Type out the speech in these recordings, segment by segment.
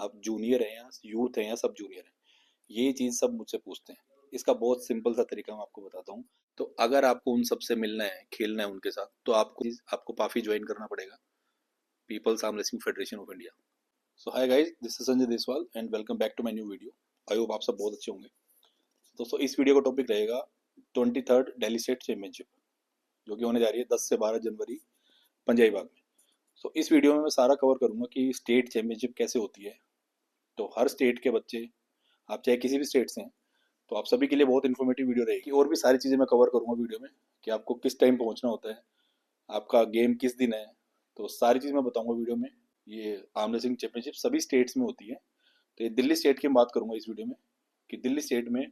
आप जूनियर हैं या यूथ हैं या सब जूनियर हैं, ये चीज़ सब मुझसे पूछते हैं। इसका बहुत सिंपल सा तरीका मैं आपको बताता हूँ। तो अगर आपको उन सबसे मिलना है, खेलना है उनके साथ, तो आपको पाफी ज्वाइन करना पड़ेगा, People's Arm Wrestling Federation of India. So hi guys, this is Sanjay Deswal and welcome back to my new video. I hope आप सब बहुत अच्छे होंगे। दोस्तों, इस वीडियो का टॉपिक रहेगा 23rd दिल्ली स्टेट चैंपियनशिप, जो कि होने जा रही है 10 से 12 जनवरी पंजाबी बाग में। सो इस वीडियो में मैं सारा कवर करूंगा कि स्टेट चैंपियनशिप कैसे होती है। तो हर स्टेट के बच्चे, आप चाहे किसी भी स्टेट से हैं, तो आप सभी के लिए बहुत इन्फॉर्मेटिव वीडियो रहेगी। और भी सारी चीज़ें मैं कवर करूंगा वीडियो में, कि आपको किस टाइम पहुंचना होता है, आपका गेम किस दिन है, तो सारी चीज़ मैं बताऊंगा वीडियो में। ये आर्म रेसलिंग चैंपियनशिप सभी स्टेट्स में होती है। तो ये दिल्ली स्टेट की बात करूंगा इस वीडियो में, कि दिल्ली स्टेट में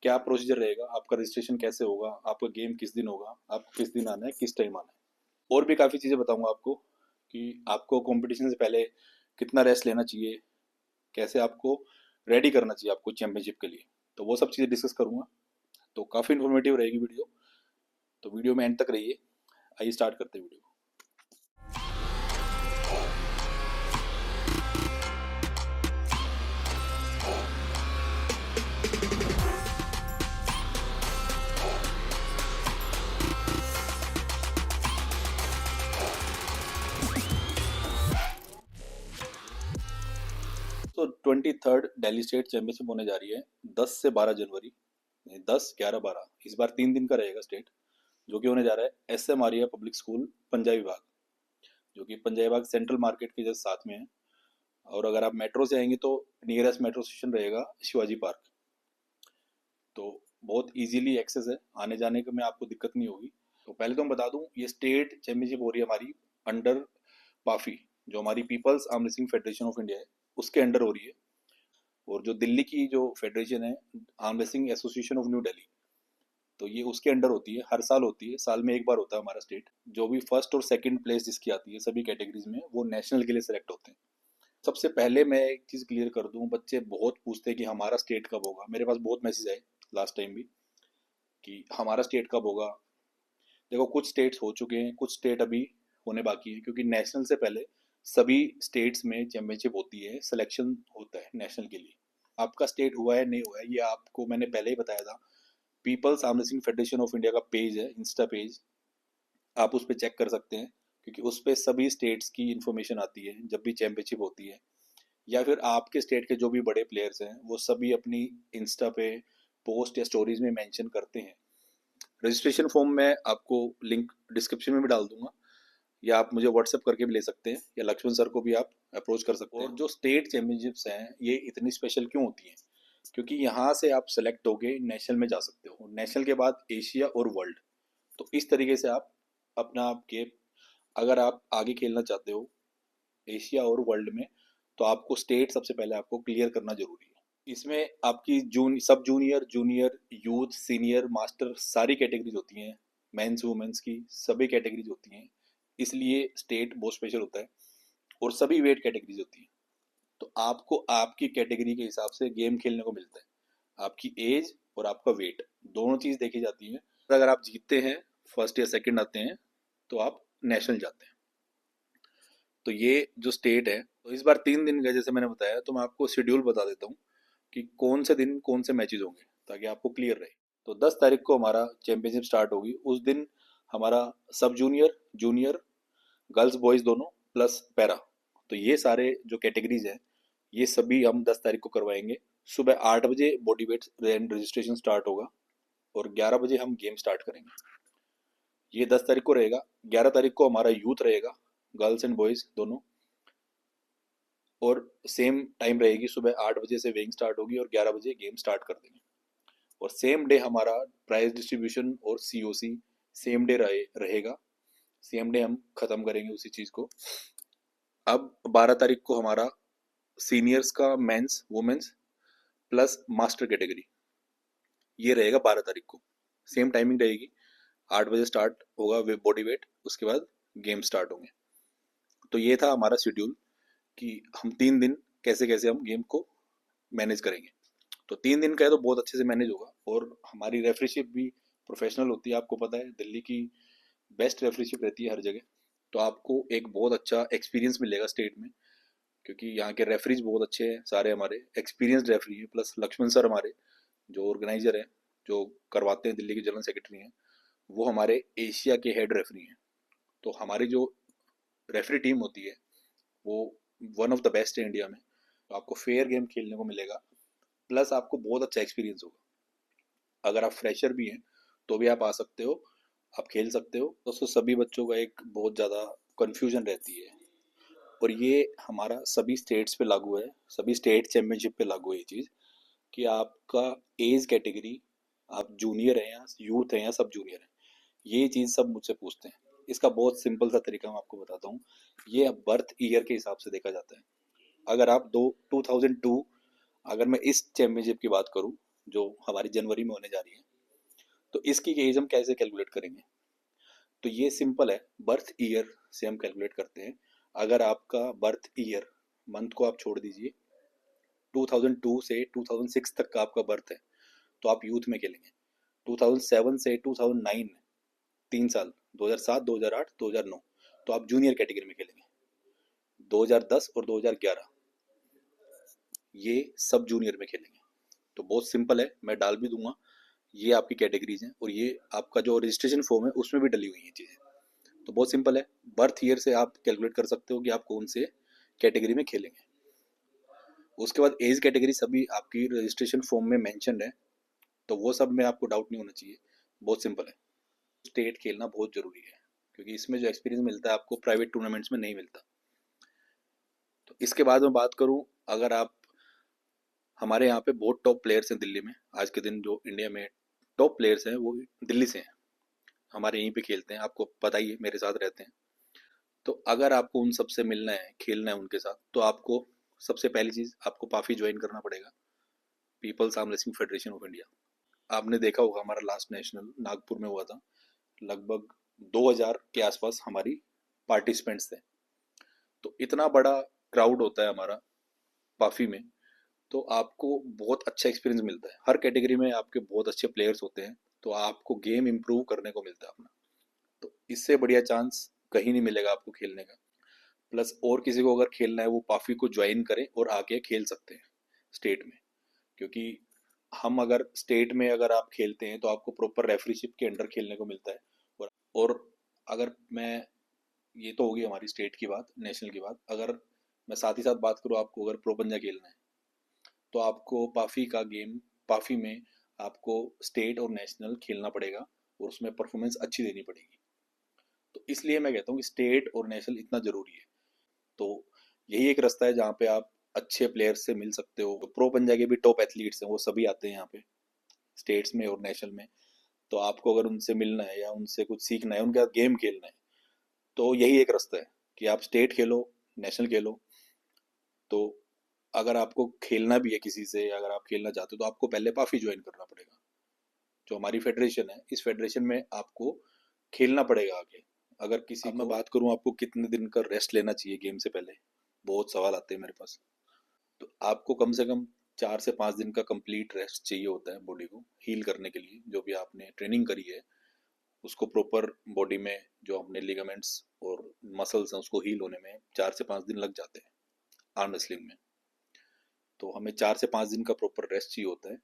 क्या प्रोसीजर रहेगा, आपका रजिस्ट्रेशन कैसे होगा, आपका गेम किस दिन होगा, आपको किस दिन आना है, किस टाइम आना है। और भी काफ़ी चीज़ें बताऊंगा आपको, कि आपको कंपटीशन से पहले कितना रेस्ट लेना चाहिए, कैसे आपको रेडी करना चाहिए आपको चैंपियनशिप के लिए। तो वो सब चीज़ें डिस्कस करूंगा। तो काफ़ी इन्फॉर्मेटिव रहेगी वीडियो, तो वीडियो में एंड तक रहिए। आइए स्टार्ट करते हैं वीडियो। तो 23rd दिल्ली स्टेट चैंपियनशिप होने जा रही है 10 से 12 जनवरी, 10, 11, 12, इस बार 3 दिन का रहेगा स्टेट, जो कि होने जा रहा है SM Arya public school Punjabi Bagh, जो कि पंजाबी बाग सेंट्रल मार्केट के जस्ट साथ में है। और अगर आप मेट्रो से आएंगे तो नियरेस्ट मेट्रो स्टेशन रहेगा शिवाजी पार्क। तो बहुत इजीली एक्सेस है, आने जाने के में आपको दिक्कत नहीं होगी। तो पहले तो मैं बता दूं, ये स्टेट चैंपियनशिप हो रही है हमारी अंडर पाफी, जो हमारी People's Arm Wrestling Federation of India है, उसके अंडर हो रही है। और जो दिल्ली की जो फेडरेशन है, arm wrestling association of new Delhi, तो ये उसके अंडर होती है। हर साल होती है, साल में एक बार होता है हमारा स्टेट। जो भी फर्स्ट और सेकंड प्लेस जिसकी आती है सभी कैटेगरीज में, वो नेशनल के लिए सिलेक्ट होते हैं। सबसे पहले मैं एक चीज़ क्लियर कर दूं, बच्चे बहुत पूछते हैं कि हमारा स्टेट कब होगा। मेरे पास बहुत मैसेज आए लास्ट टाइम भी, कि हमारा स्टेट कब होगा। देखो, कुछ स्टेट्स हो चुके हैं, कुछ स्टेट अभी होने बाकी है, क्योंकि नेशनल से पहले सभी स्टेट्स में चैंपियनशिप होती है, सिलेक्शन होता है नेशनल के लिए। आपका स्टेट हुआ है नहीं हुआ है, ये आपको मैंने पहले ही बताया था। People's Arm Wrestling Federation of India का पेज है, इंस्टा पेज, आप उस पर चेक कर सकते हैं, क्योंकि उस पर सभी स्टेट्स की इंफॉर्मेशन आती है जब भी चैंपियनशिप होती है। या फिर आपके स्टेट के जो भी बड़े प्लेयर्स हैं, वो सभी अपनी इंस्टा पे पोस्ट या स्टोरीज में मेंशन करते हैं। रजिस्ट्रेशन फॉर्म मैं आपको लिंक डिस्क्रिप्शन में भी डाल दूंगा, या आप मुझे व्हाट्सएप करके भी ले सकते हैं, या लक्ष्मण सर को भी आप अप्रोच कर सकते हैं। और जो स्टेट चैंपियनशिप्स हैं, ये इतनी स्पेशल क्यों होती हैं, क्योंकि यहाँ से आप सेलेक्ट होके नेशनल में जा सकते हो, नेशनल के बाद एशिया और वर्ल्ड। तो इस तरीके से आप अपना आपके, अगर आप आगे खेलना चाहते हो एशिया और वर्ल्ड में, तो आपको स्टेट सबसे पहले आपको क्लियर करना जरूरी है। इसमें आपकी सब junior, junior, youth, senior, master, सारी कैटेगरीज होती हैं। मेंस वुमेन्स की सभी कैटेगरीज होती हैं, इसलिए स्टेट बहुत स्पेशल होता है। और सभी वेट कैटेगरीज होती हैं। तो आपको आपकी कैटेगरी के हिसाब से गेम खेलने को मिलता है। आपकी एज और आपका वेट, दोनों चीज़ देखी जाती है। अगर आप जीतते हैं, फर्स्ट या सेकंड आते हैं, तो आप नेशनल जाते हैं। तो ये जो स्टेट है, तो इस बार 3 दिन का जैसे मैंने बताया, तो मैं आपको शेड्यूल बता देता हूँ कि कौन से दिन कौन से मैचेस होंगे, ताकि आपको क्लियर रहे। तो 10 तारीख को हमारा चैंपियनशिप स्टार्ट होगी। उस दिन हमारा सब जूनियर, जूनियर, गर्ल्स बॉयज़ दोनों, प्लस पैरा, तो ये सारे जो कैटेगरीज हैं, ये सभी हम 10 तारीख को करवाएंगे। सुबह 8 बजे बॉडी वेट रजिस्ट्रेशन स्टार्ट होगा, और 11 बजे हम गेम स्टार्ट करेंगे। ये 10 तारीख को रहेगा। 11 तारीख को हमारा यूथ रहेगा, गर्ल्स एंड बॉयज़ दोनों, और सेम टाइम रहेगी, सुबह 8 बजे से वेइंग स्टार्ट होगी और 11 बजे गेम स्टार्ट कर देंगे। और सेम डे हमारा प्राइज डिस्ट्रीब्यूशन और COC सेम डे रहेगा। सेम डे हम खत्म करेंगे उसी चीज़ को। अब 12 तारीख को हमारा सीनियर्स का men's women's plus master category, ये रहेगा 12 तारीख को। सेम टाइमिंग रहेगी, 8 बजे स्टार्ट होगा बॉडी वेट, उसके बाद गेम स्टार्ट होंगे। तो ये था हमारा शेड्यूल, कि हम 3 दिन कैसे कैसे हम गेम को मैनेज करेंगे। तो 3 दिन का है तो बहुत अच्छे से मैनेज होगा। और हमारी रेफरीशिप भी प्रोफेशनल होती है, आपको पता है दिल्ली की बेस्ट रेफरीशिप रहती है हर जगह। तो आपको एक बहुत अच्छा एक्सपीरियंस मिलेगा स्टेट में, क्योंकि यहाँ के रेफरीज बहुत अच्छे हैं, सारे हमारे एक्सपीरियंस्ड रेफरी हैं, प्लस लक्ष्मण सर हमारे जो ऑर्गेनाइजर हैं, जो करवाते हैं, दिल्ली के जनरल सेक्रेटरी हैं, वो हमारे एशिया के हेड रेफरी हैं। तो हमारी जो रेफरी टीम होती है वो वन ऑफ द बेस्ट है इंडिया में। तो आपको फेयर गेम खेलने को मिलेगा, प्लस आपको बहुत अच्छा एक्सपीरियंस होगा। अगर आप फ्रेशर भी हैं तो भी आप आ सकते हो, आप खेल सकते हो। दोस्तों सभी बच्चों का एक बहुत ज़्यादा कन्फ्यूजन रहती है, और ये हमारा सभी स्टेट्स पे लागू है, सभी स्टेट चैम्पियनशिप पे लागू है ये चीज़, कि आपका एज कैटेगरी, आप जूनियर हैं या यूथ हैं या सब जूनियर हैं, ये चीज़ सब मुझसे पूछते हैं। इसका बहुत सिंपल सा तरीका मैं आपको बताता हूँ। ये अब बर्थ ईयर के हिसाब से देखा जाता है। अगर आप 2002, अगर मैं इस चैम्पियनशिप की बात करूँ जो हमारी जनवरी में होने जा रही है, तो इसकी एज हम कैसे कैलकुलेट करेंगे? तो ये सिंपल है, बर्थ ईयर से हम कैलकुलेट करते हैं। अगर आपका बर्थ ईयर, मंथ को आप छोड़ दीजिए, 2002 से 2006 तक का आपका बर्थ है, तो आप यूथ में खेलेंगे। 2007 से 2009, 3 साल, 2007, 2008, 2009, तो आप जूनियर कैटेगरी में खेलेंगे। 2010 और 2011 ये सब जूनियर में खेलेंगे। तो बहुत सिंपल है, मैं डाल भी दूंगा, ये आपकी कैटेगरीज हैं, और ये आपका जो रजिस्ट्रेशन फॉर्म है उसमें भी डली हुई हैं चीज़ें। तो बहुत सिंपल है, बर्थ ईयर से आप कैलकुलेट कर सकते हो कि आप कौन से कैटेगरी में खेलेंगे। उसके बाद एज कैटेगरी सभी आपकी रजिस्ट्रेशन फॉर्म में मेंशन है, तो वो सब में आपको डाउट नहीं होना चाहिए, बहुत सिंपल है। स्टेट खेलना बहुत ज़रूरी है, क्योंकि इसमें जो एक्सपीरियंस मिलता है आपको प्राइवेट टूर्नामेंट्स में नहीं मिलता। तो इसके बाद मैं बात करूँ, अगर आप, हमारे यहाँ पे बहुत टॉप प्लेयर्स हैं दिल्ली में, आज के दिन जो इंडिया में टॉप प्लेयर्स हैं वो दिल्ली से हैं, हमारे यहीं पे खेलते हैं, आपको पता ही है, मेरे साथ रहते हैं। तो अगर आपको उन सबसे मिलना है, खेलना है उनके साथ, तो आपको सबसे पहली चीज़, आपको पाफी ज्वाइन करना पड़ेगा, People's Arm Wrestling Federation of India. आपने देखा होगा हमारा लास्ट नेशनल नागपुर में हुआ था, लगभग 2000 के आसपास हमारी पार्टिसिपेंट्स थे। तो इतना बड़ा क्राउड होता है हमारा पाफी में, तो आपको बहुत अच्छा एक्सपीरियंस मिलता है। हर कैटेगरी में आपके बहुत अच्छे प्लेयर्स होते हैं, तो आपको गेम इम्प्रूव करने को मिलता है अपना। तो इससे बढ़िया चांस कहीं नहीं मिलेगा आपको खेलने का। प्लस और किसी को अगर खेलना है वो पाफी को ज्वाइन करें और आके खेल सकते हैं स्टेट में, क्योंकि हम अगर स्टेट में अगर आप खेलते हैं तो आपको प्रॉपर रेफरीशिप के अंडर खेलने को मिलता है। और अगर मैं, ये तो होगी हमारी स्टेट की बात, नेशनल की बात, अगर मैं साथ ही साथ बात करूँ, आपको अगर प्रो पंजा खेलना है तो आपको पाफी का गेम, पाफी में आपको स्टेट और नेशनल खेलना पड़ेगा, और उसमें परफॉर्मेंस अच्छी देनी पड़ेगी। तो इसलिए मैं कहता हूँ कि स्टेट और नेशनल इतना ज़रूरी है। तो यही एक रास्ता है जहाँ पे आप अच्छे प्लेयर्स से मिल सकते हो। प्रो पंजा के भी टॉप एथलीट्स हैं, वो सभी आते हैं यहाँ पे स्टेट्स में और नेशनल में। तो आपको अगर उनसे मिलना है या उनसे कुछ सीखना है, उनका गेम खेलना है, तो यही एक रास्ता है कि आप स्टेट खेलो, नेशनल खेलो। तो अगर आपको खेलना भी है किसी से, अगर आप खेलना चाहते हो, तो आपको पहले पाफी ज्वाइन करना पड़ेगा, जो हमारी फेडरेशन है। इस फेडरेशन में आपको खेलना पड़ेगा आगे। अगर किसी, अब मैं बात करूं आपको कितने दिन का रेस्ट लेना चाहिए गेम से पहले, बहुत सवाल आते हैं मेरे पास। तो आपको कम से कम 4 से 5 दिन का कंप्लीट रेस्ट चाहिए होता है बॉडी को हील करने के लिए। जो भी आपने ट्रेनिंग करी है उसको प्रॉपर बॉडी में, जो अपने लिगामेंट्स और मसल्स हैं उसको हील होने में 4 से 5 दिन लग जाते हैं आर्म रेसलिंग में। तो हमें 4 से 5 दिन का प्रॉपर रेस्ट चाहिए होता है,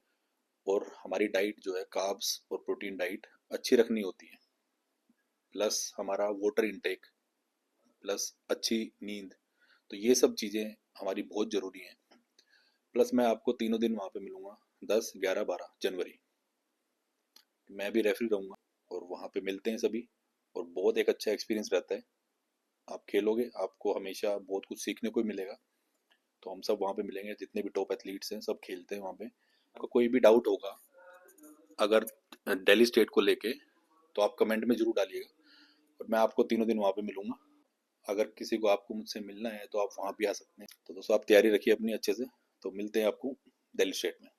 और हमारी डाइट जो है, कार्ब्स और प्रोटीन डाइट अच्छी रखनी होती है, प्लस हमारा वाटर इनटेक, प्लस अच्छी नींद। तो ये सब चीज़ें हमारी बहुत ज़रूरी हैं। प्लस मैं आपको तीनों दिन वहाँ पे मिलूंगा, 10, 11, 12 जनवरी। मैं भी रेफरी रहूँगा, और वहाँ पे मिलते हैं सभी, और बहुत एक अच्छा एक्सपीरियंस रहता है। आप खेलोगे, आपको हमेशा बहुत कुछ सीखने को ही मिलेगा। तो हम सब वहाँ पे मिलेंगे, जितने भी टॉप एथलीट्स हैं सब खेलते हैं वहाँ पे। आपको कोई भी डाउट होगा अगर दिल्ली स्टेट को लेके, तो आप कमेंट में ज़रूर डालिएगा, और मैं आपको तीनों दिन वहाँ पे मिलूंगा। अगर किसी को आपको मुझसे मिलना है तो आप वहाँ भी आ सकते हैं। तो दोस्तों आप तैयारी रखिए अपनी अच्छे से, तो मिलते हैं आपको दिल्ली स्टेट में।